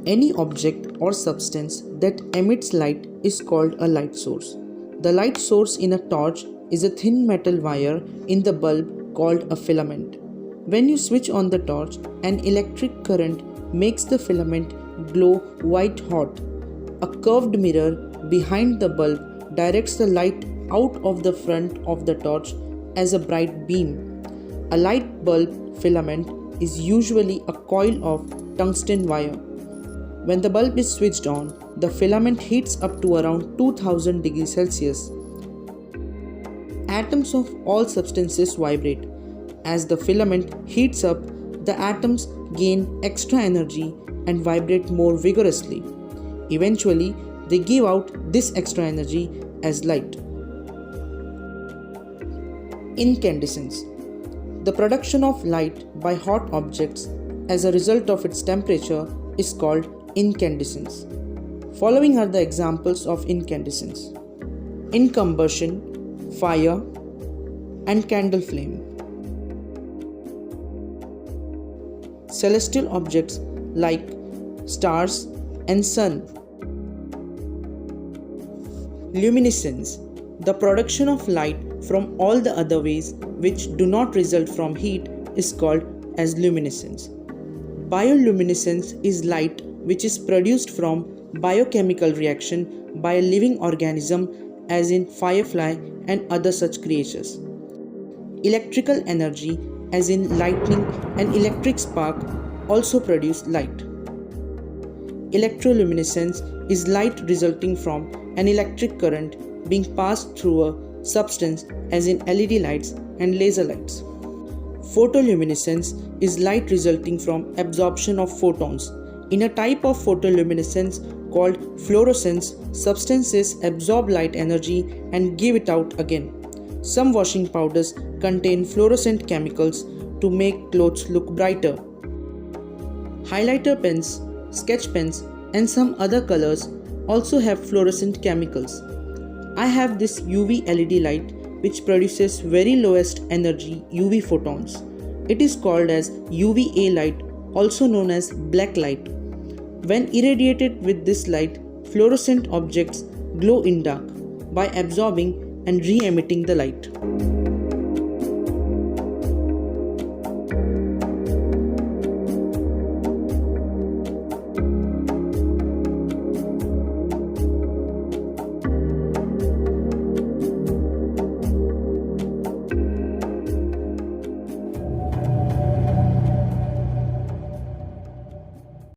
Any object or substance that emits light is called a light source. The light source in a torch is a thin metal wire in the bulb called a filament. When you switch on the torch, an electric current makes the filament glow white hot. A curved mirror behind the bulb directs the light out of the front of the torch as a bright beam. A light bulb filament is usually a coil of tungsten wire. When the bulb is switched on, the filament heats up to around 2000 degrees Celsius. Atoms of all substances vibrate. As the filament heats up, the atoms gain extra energy and vibrate more vigorously. Eventually, they give out this extra energy as light. Incandescence. The production of light by hot objects as a result of its temperature is called incandescence. Following are the examples of incandescence: in combustion, fire, and candle flame. Celestial objects like stars and sun. Luminescence, the production of light from all the other ways which do not result from heat, is called as luminescence. Bioluminescence is light which is produced from biochemical reaction by a living organism, as in firefly and other such creatures. Electrical energy, as in lightning and electric spark, also produce light. Electroluminescence is light resulting from an electric current being passed through a substance, as in LED lights and laser lights. Photoluminescence is light resulting from absorption of photons. In a type of photoluminescence called fluorescence, substances absorb light energy and give it out again. Some washing powders contain fluorescent chemicals to make clothes look brighter. Highlighter pens, sketch pens, and some other colors also have fluorescent chemicals. I have this UV LED light which produces very lowest energy UV photons. It is called as UVA light, also known as black light. When irradiated with this light, fluorescent objects glow in dark by absorbing and re-emitting the light.